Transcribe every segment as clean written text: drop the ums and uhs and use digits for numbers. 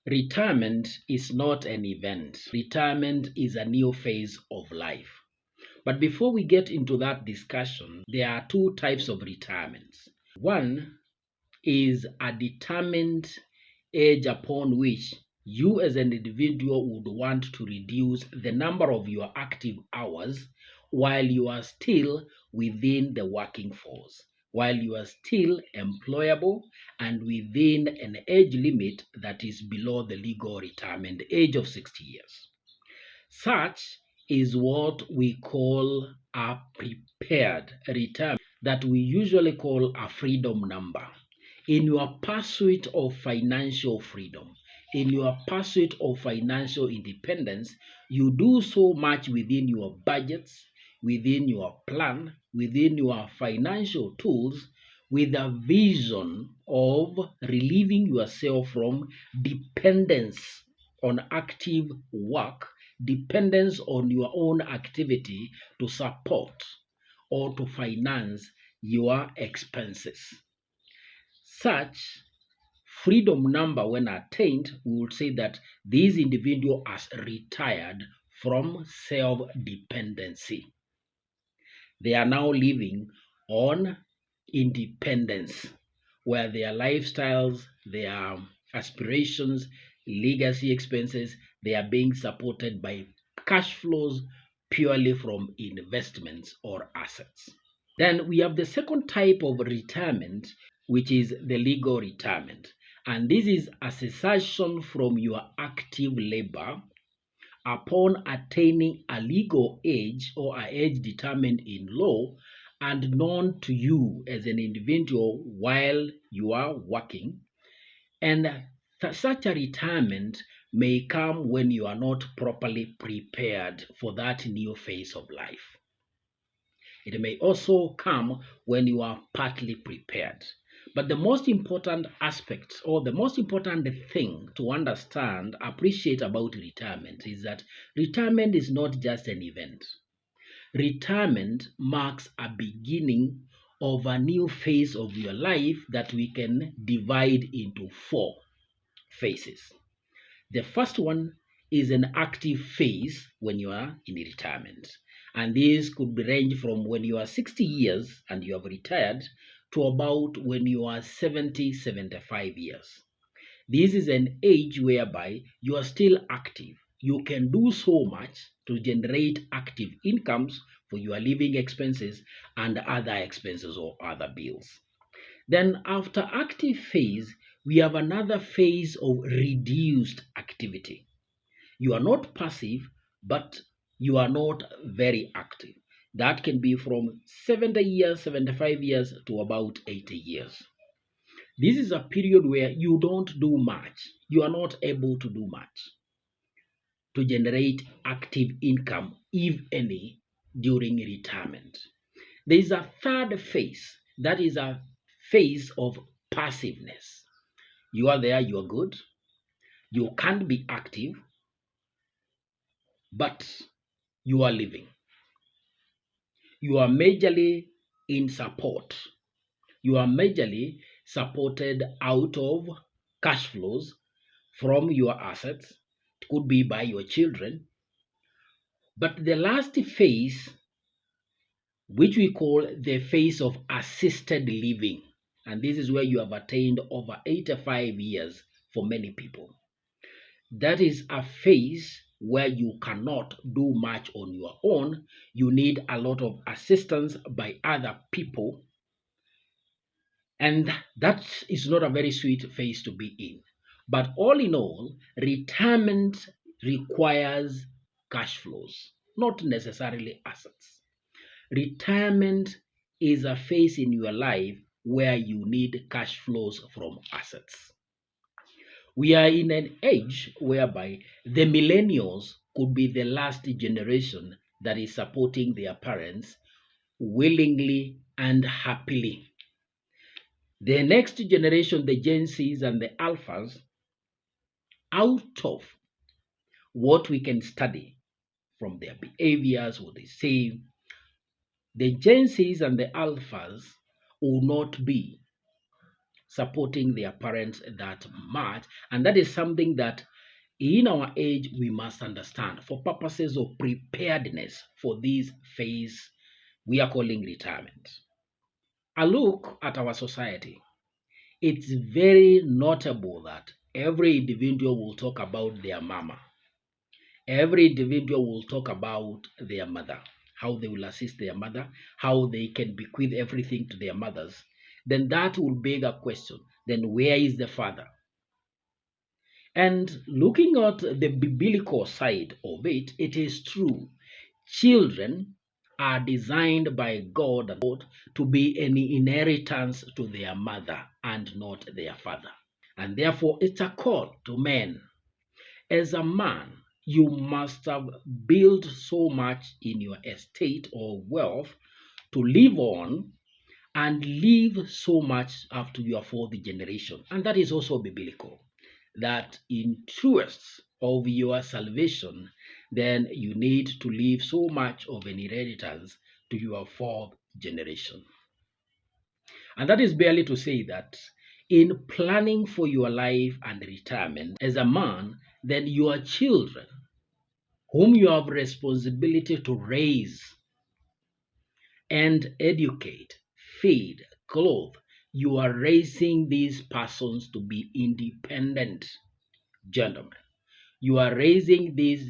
Retirement is not an event. Retirement is a new phase of life. But before we get into that discussion, there are two types of retirements. One is a determined age upon which you as an individual would want to reduce the number of your active hours while you are still within the working force, while you are still employable and within an age limit that is below the legal retirement age of 60 years. Such is what we call a prepared retirement that we usually call a freedom number. In your pursuit of financial freedom, in your pursuit of financial independence, you do so much within your budgets, within your plan, within your financial tools, with a vision of relieving yourself from dependence on active work, dependence on your own activity to support or to finance your expenses. Such freedom number, when attained, we would say that this individual has retired from self-dependency. They are now living on independence, where their lifestyles, their aspirations, legacy expenses, they are being supported by cash flows purely from investments or assets. Then we have the second type of retirement, which is the legal retirement. And this is a cessation from your active labor upon attaining a legal age or an age determined in law and known to you as an individual while you are working. And such a retirement may come when you are not properly prepared for that new phase of life. It may also come when you are partly prepared. But the most important aspect or the most important thing to understand, appreciate about retirement is that retirement is not just an event. Retirement marks a beginning of a new phase of your life that we can divide into 4 phases. The first one is an active phase when you are in retirement. And this could range from when you are 60 years and you have retired to about when you are 70, 75 years. This is an age whereby you are still active. You can do so much to generate active incomes for your living expenses and other expenses or other bills. Then after active phase, we have another phase of reduced activity. You are not passive, but you are not very active. That can be from 70 years, 75 years to about 80 years. This is a period where you don't do much. You are not able to do much to generate active income, if any, during retirement. There is a third phase. That is a phase of passiveness. You are there, you are good. You can't be active, but you are living. You are majorly in support. You are majorly supported out of cash flows from your assets. It could be by your children. But the last phase, which we call the phase of assisted living, and this is where you have attained over 85 years for many people. That is a phase where you cannot do much on your own. You need a lot of assistance by other people. And that is not a very sweet phase to be in. But all in all, retirement requires cash flows, not necessarily assets. Retirement is a phase in your life where you need cash flows from assets. We are in an age whereby the millennials could be the last generation that is supporting their parents willingly and happily. The next generation, the Gen Zs and the Alphas, out of what we can study from their behaviors, what they say, the Gen Zs and the Alphas will not be supporting their parents that much. And that is something that in our age we must understand for purposes of preparedness for this phase we are calling retirement. A look at our society. It's very notable that every individual will talk about their mama. Every individual will talk about their mother, how they will assist their mother, how they can bequeath everything to their mothers. Then that will beg a question. Then where is the father? And looking at the biblical side of it, it is true. Children are designed by God to be an inheritance to their mother and not their father. And therefore, it's a call to men. As a man, you must have built so much in your estate or wealth to live on and leave so much up to your fourth generation. And that is also biblical, that in truest of your salvation, then you need to leave so much of an inheritance to your fourth generation. And that is barely to say that in planning for your life and retirement as a man, then your children, whom you have responsibility to raise and educate, feed, clothe, you are raising these persons to be independent gentlemen. You are raising these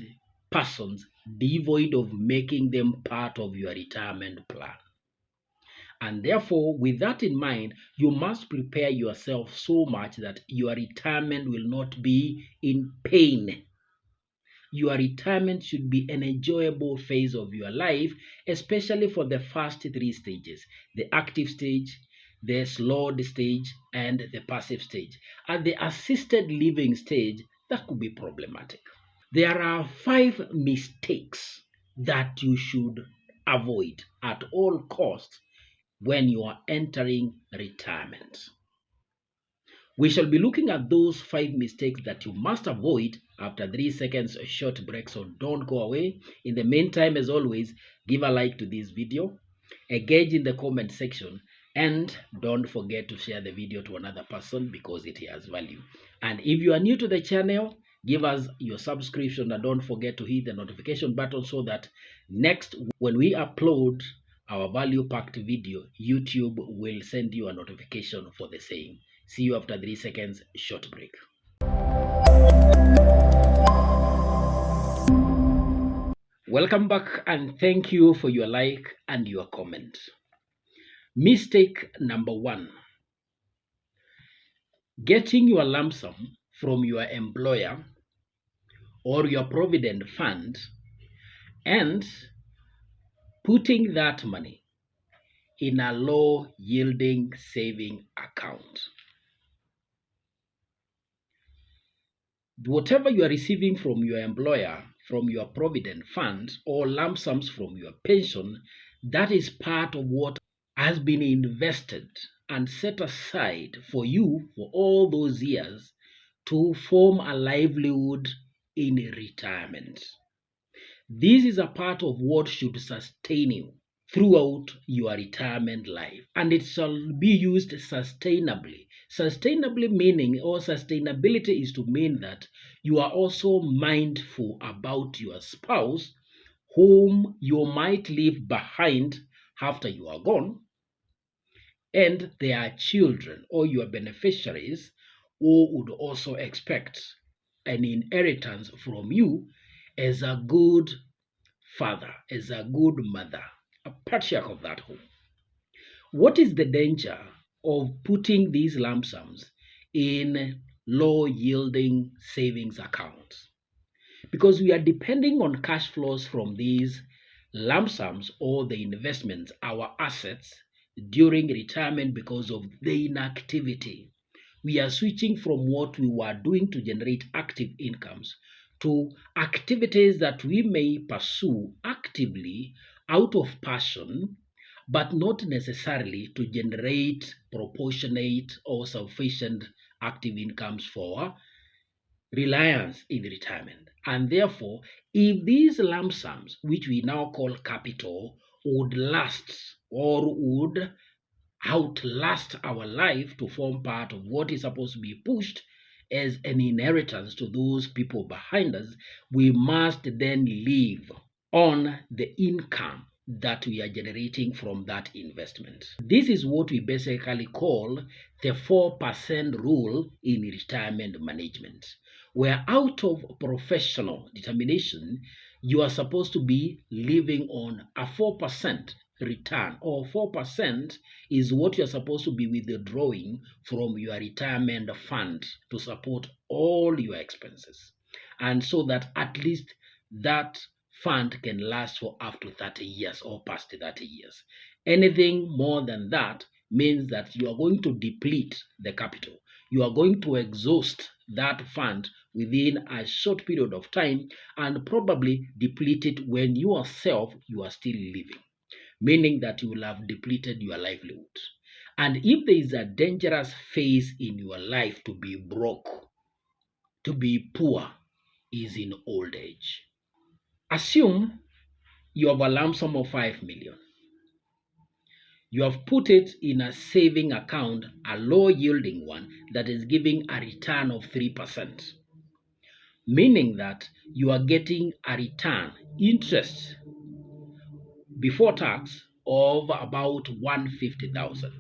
persons devoid of making them part of your retirement plan. And therefore, with that in mind, you must prepare yourself so much that your retirement will not be in pain. Your retirement should be an enjoyable phase of your life, especially for the first three stages: the active stage, the slowed stage, and the passive stage. At the assisted living stage, that could be problematic. There are 5 mistakes that you should avoid at all costs when you are entering retirement. We shall be looking at those 5 mistakes that you must avoid after 3 seconds short break, so don't go away. In the meantime, as always, give a like to this video, engage in the comment section, and don't forget to share the video to another person because it has value. And if you are new to the channel, give us your subscription and don't forget to hit the notification button so that next when we upload our value packed video, YouTube will send you a notification for the same. See you after 3 seconds short break. Welcome back and thank you for your like and your comment. Mistake number 1: getting your lump sum from your employer or your provident fund and putting that money in a low yielding saving account. Whatever you are receiving from your employer, from your provident fund, or lump sums from your pension, that is part of what has been invested and set aside for you for all those years to form a livelihood in retirement. This is a part of what should sustain you throughout your retirement life, and it shall be used sustainably. Sustainably meaning, or sustainability is to mean that you are also mindful about your spouse whom you might leave behind after you are gone, and their children or your beneficiaries who would also expect an inheritance from you as a good father, as a good mother, a patriarch of that home. What is the danger of putting these lump sums in low yielding savings accounts? Because we are depending on cash flows from these lump sums or the investments, our assets, during retirement because of the inactivity. We are switching from what we were doing to generate active incomes to activities that we may pursue actively out of passion, but not necessarily to generate proportionate or sufficient active incomes for reliance in retirement. And therefore, if these lump sums, which we now call capital, would last or would outlast our life to form part of what is supposed to be pushed as an inheritance to those people behind us, we must then live on the income that we are generating from that investment. This is what we basically call the 4% rule in retirement management, where out of professional determination, you are supposed to be living on a 4% return, or 4% is what you're supposed to be withdrawing from your retirement fund to support all your expenses. And so that at least that fund can last for up to 30 years or past 30 years. Anything more than that means that you are going to deplete the capital. You are going to exhaust that fund within a short period of time and probably deplete it when you are still living, meaning that you will have depleted your livelihood. And if there is a dangerous phase in your life to be broke, to be poor, is in old age. Assume you have a lump sum of 5 million. You have put it in a saving account, a low yielding one that is giving a return of 3%, meaning that you are getting a return, interest before tax of about 150,000.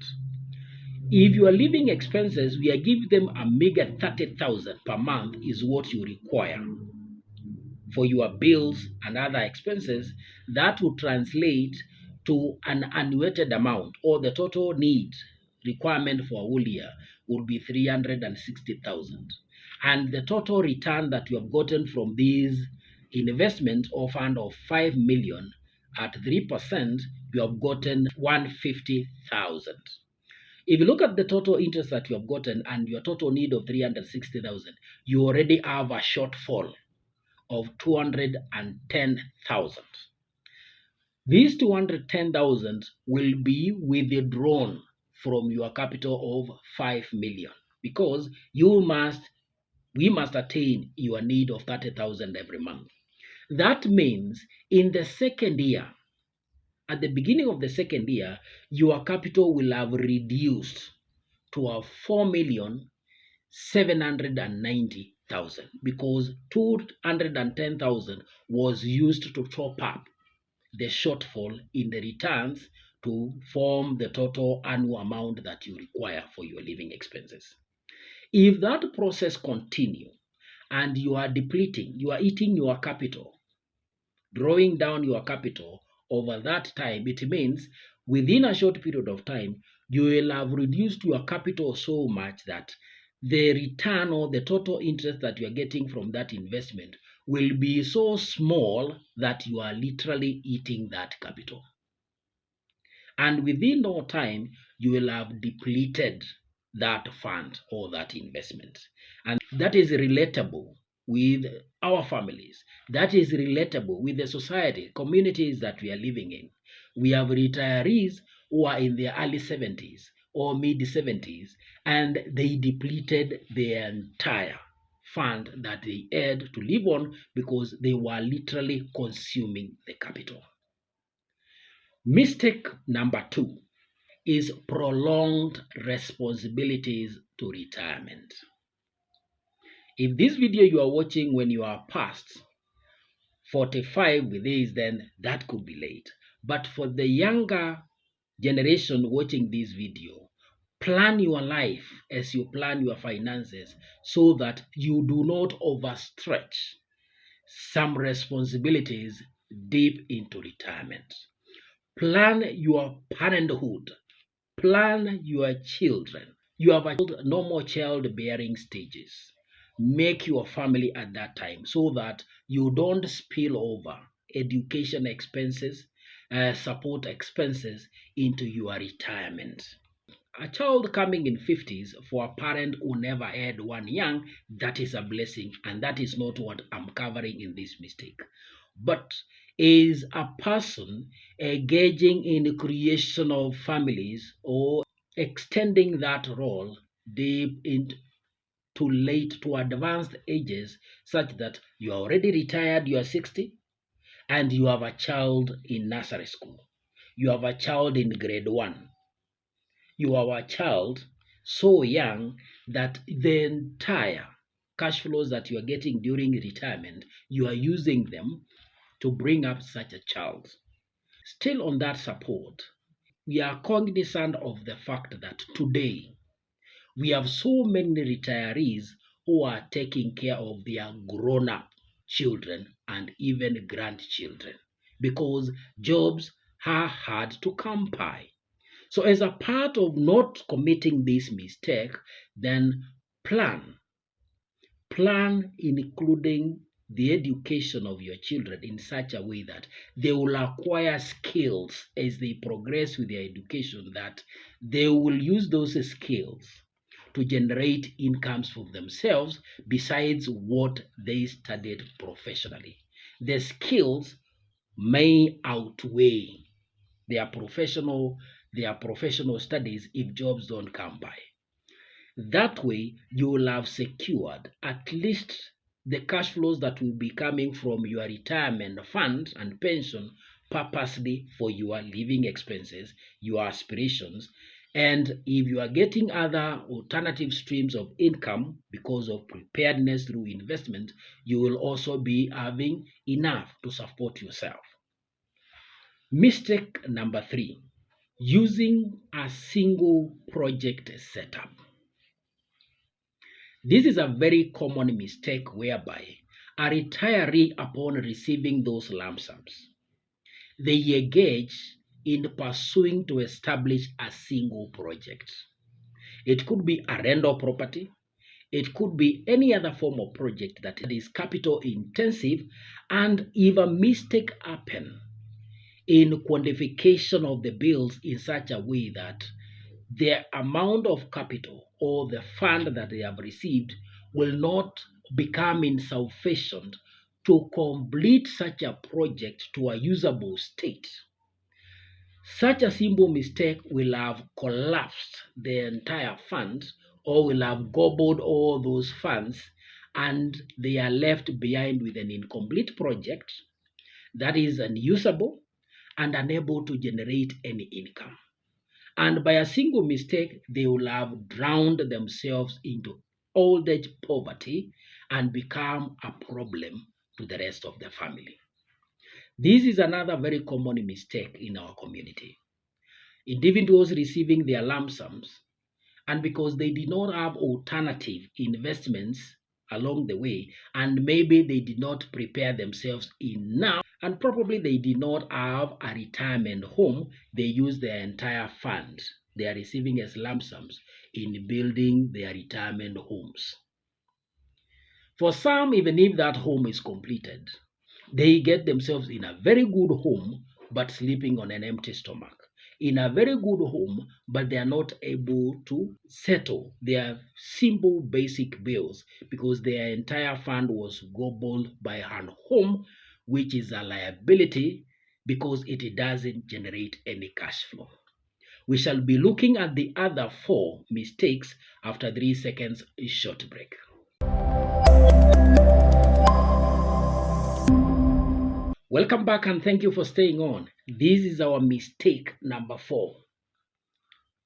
If your living expenses, we are giving them a meager 30,000 per month is what you require for your bills and other expenses. That will translate to an annuited amount, or the total need requirement for a whole year would be 360,000. And the total return that you have gotten from these investment or fund of 5 million at 3%, you have gotten 150,000. If you look at the total interest that you have gotten and your total need of 360,000, you already have a shortfall of 210,000. These 210,000 will be withdrawn from your capital of 5 million, because we must attain your need of 30,000 every month. That means in the second year, at the beginning of the second year, your capital will have reduced to a 4,790,000, because 210,000 was used to top up the shortfall in the returns to form the total annual amount that you require for your living expenses. If that process continues and you are depleting, you are eating your capital, drawing down your capital over that time, it means within a short period of time, you will have reduced your capital so much that the return or the total interest that you are getting from that investment will be so small that you are literally eating that capital. And within no time, you will have depleted that fund or that investment. And that is relatable with our families. That is relatable with the society, communities that we are living in. We have retirees who are in their early 70s or mid 70s, and they depleted their entire fund that they had to live on because they were literally consuming the capital. Mistake number 2 is prolonged responsibilities to retirement. If this video you are watching when you are past 45 with this, then that could be late. But for the younger generation watching this video, plan your life as you plan your finances so that you do not overstretch some responsibilities deep into retirement. Plan your parenthood. Plan your children. You have a normal childbearing stages. Make your family at that time so that you don't spill over education expenses, support expenses into your retirement. A child coming in 50s for a parent who never had one young, that is a blessing, and that is not what I'm covering in this mistake. But is a person engaging in the creation of families or extending that role deep into to advanced ages, such that you are already retired, you are 60, and you have a child in nursery school. You have a child in grade 1. you are a child so young that the entire cash flows that you are getting during retirement, you are using them to bring up such a child. Still on that support, we are cognizant of the fact that today we have so many retirees who are taking care of their grown-up children and even grandchildren because jobs are hard to come by. So as a part of not committing this mistake, then plan including the education of your children in such a way that they will acquire skills as they progress with their education, that they will use those skills to generate incomes for themselves besides what they studied professionally. The skills may outweigh their professional studies if jobs don't come by. That way, you will have secured at least the cash flows that will be coming from your retirement fund and pension purposely for your living expenses, your aspirations. And if you are getting other alternative streams of income because of preparedness through investment, you will also be having enough to support yourself. Mistake number 3, using a single project setup. This is a very common mistake whereby a retiree, upon receiving those lump sums, they engage in pursuing to establish a single project. It could be a rental property, it could be any other form of project that is capital intensive, and if a mistake happen in quantification of the bills in such a way that the amount of capital or the fund that they have received will not become insufficient to complete such a project to a usable state. Such a simple mistake will have collapsed the entire fund or will have gobbled all those funds, and they are left behind with an incomplete project that is unusable and unable to generate any income. And by a single mistake, they will have drowned themselves into old age poverty and become a problem to the rest of the family. This is another very common mistake in our community. Individuals receiving their lump sums, and because they did not have alternative investments along the way, and maybe they did not prepare themselves enough, and probably they did not have a retirement home, they use their entire fund they are receiving as lump sums in building their retirement homes. For some, even if that home is completed, they get themselves in a very good home but sleeping on an empty stomach. In a very good home, but they are not able to settle their simple basic bills because their entire fund was gobbled by a home, which is a liability because it doesn't generate any cash flow. We shall be looking at the other 4 mistakes after 3 seconds short break. Welcome back and thank you for staying on. This is our mistake number 4.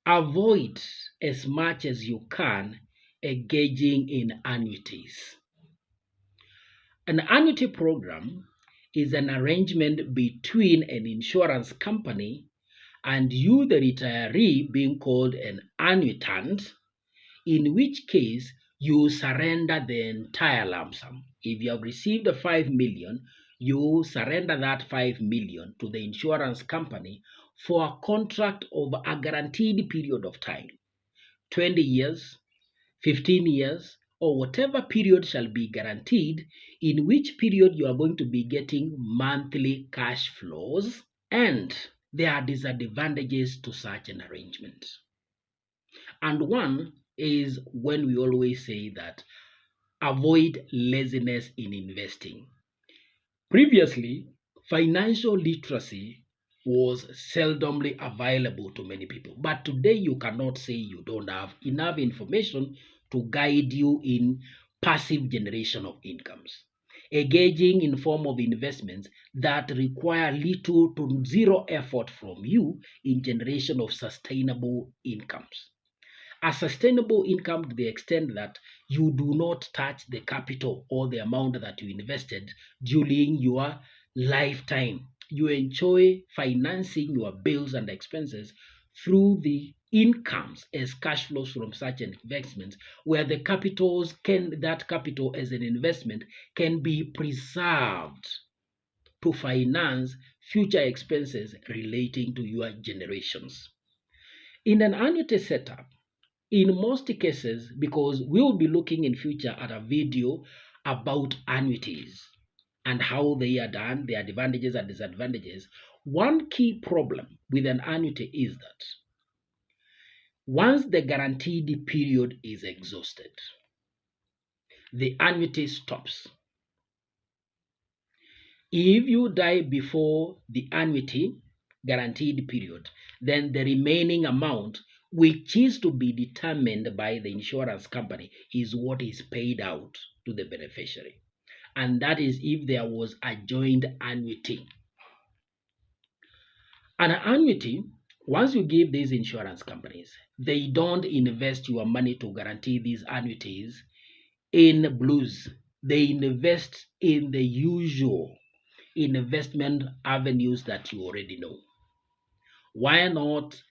Avoid as much as you can engaging in annuities. An annuity program is an arrangement between an insurance company and you, the retiree, being called an annuitant, in which case you surrender the entire lump sum. If you have received 5 million, you surrender that 5 million to the insurance company for a contract of a guaranteed period of time, 20 years, 15 years, or whatever period shall be guaranteed, in which period you are going to be getting monthly cash flows, and there are disadvantages to such an arrangement. And one is when we always say that avoid laziness in investing. Previously, financial literacy was seldomly available to many people, but today you cannot say you don't have enough information to guide you in passive generation of incomes. engaging in form of investments that require little to zero effort from you in generation of sustainable incomes. A sustainable income to the extent that you do not touch the capital or the amount that you invested during your lifetime. You enjoy financing your bills and expenses through the incomes as cash flows from such investments, where that capital as an investment can be preserved to finance future expenses relating to your generations. In an annuity setup, in most cases, because we'll be looking in future at a video about annuities and how they are done, their advantages and disadvantages, one key problem with an annuity is that once the guaranteed period is exhausted, the annuity stops. If you die before the annuity guaranteed period, then the remaining amount, which is to be determined by the insurance company, is what is paid out to the beneficiary. And that is if there was a joint annuity. An annuity, once you give these insurance companies, they don't invest your money to guarantee these annuities in blues. They invest in the usual investment avenues that you already know. Why not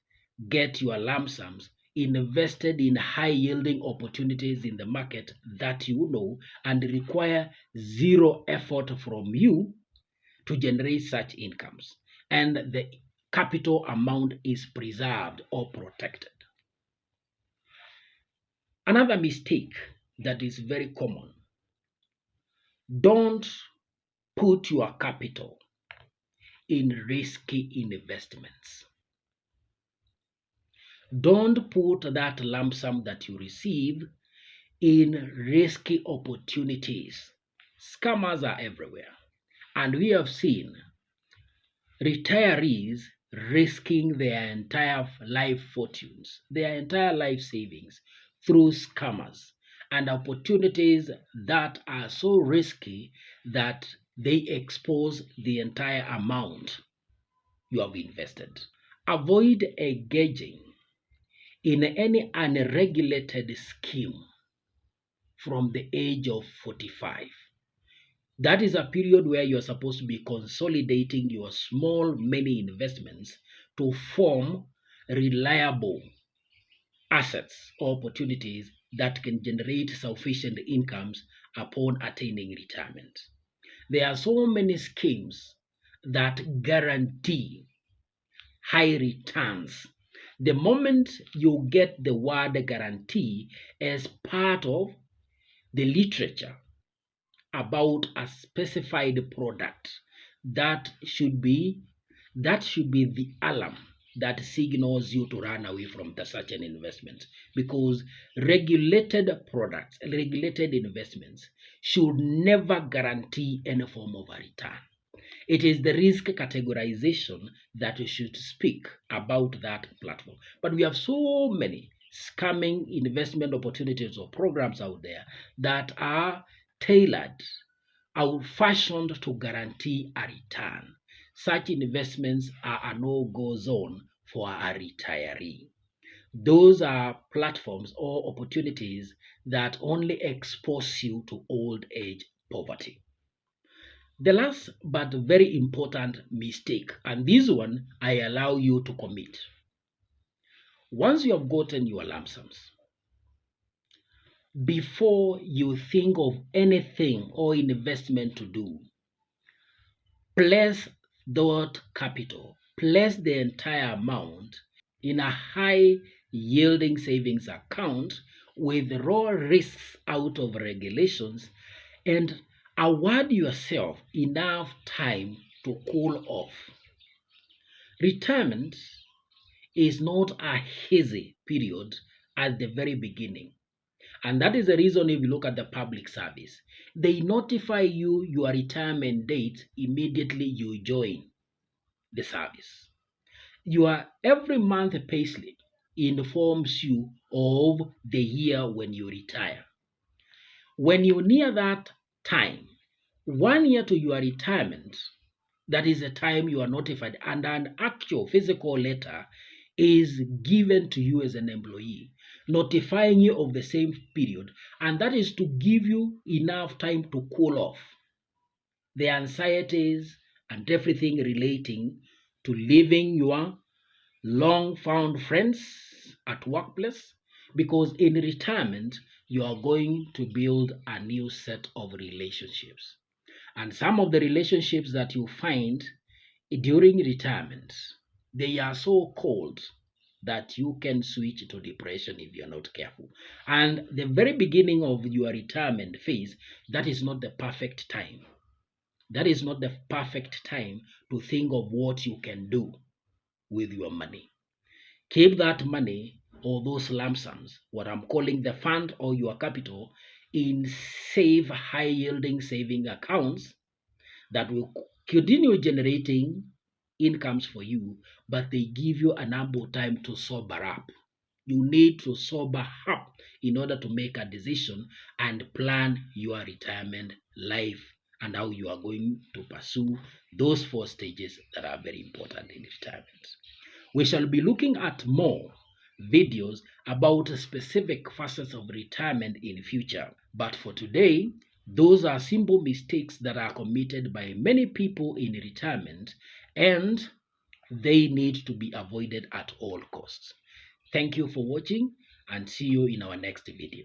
get your lump sums invested in high yielding opportunities in the market that you know and require zero effort from you to generate such incomes, and the capital amount is preserved or protected. Another mistake that is very common: don't put your capital in risky investments. Don't put that lump sum that you receive in risky opportunities. Scammers are everywhere, and we have seen retirees risking their entire life fortunes, their entire life savings through scammers and opportunities that are so risky that they expose the entire amount you have invested. Avoid engaging in any unregulated scheme from the age of 45. That is a period where you're supposed to be consolidating your small money investments to form reliable assets or opportunities that can generate sufficient incomes upon attaining retirement. There are so many schemes that guarantee high returns. The moment you get the word guarantee as part of the literature about a specified product, that should be the alarm that signals you to run away from such an investment, because regulated products, regulated investments should never guarantee any form of a return. It is the risk categorization that we should speak about that platform. But we have so many scamming investment opportunities or programs out there that are tailored, out-fashioned to guarantee a return. Such investments are a no-go zone for a retiree. Those are platforms or opportunities that only expose you to old age poverty. The last but very important mistake, and this one I allow you to commit. Once you have gotten your lump sums, before you think of anything or investment to do, place that capital, place the entire amount in a high yielding savings account with raw risks out of regulations, and award yourself enough time to cool off. Retirement is not a hazy period at the very beginning. And that is the reason if you look at the public service, they notify you your retirement date immediately you join the service. Your every month payslip informs you of the year when you retire. When you near that time, 1 year to your retirement, that is the time you are notified, and an actual physical letter is given to you as an employee, notifying you of the same period, and that is to give you enough time to cool off the anxieties and everything relating to leaving your long found friends at workplace, because in retirement you are going to build a new set of relationships, and some of the relationships that you find during retirement, they are so cold that you can switch to depression if you're not careful. And the very beginning of your retirement phase, that is not the perfect time. That is not the perfect time to think of what you can do with your money. Keep that money or those lump sums, what I'm calling the fund or your capital, in safe, high yielding saving accounts that will continue generating incomes for you, but they give you an ample time to sober up. You need to sober up in order to make a decision and plan your retirement life and how you are going to pursue those 4 stages that are very important in retirement. We shall be looking at more videos about specific facets of retirement in future. But for today, those are simple mistakes that are committed by many people in retirement, and they need to be avoided at all costs. Thank you for watching, and see you in our next video.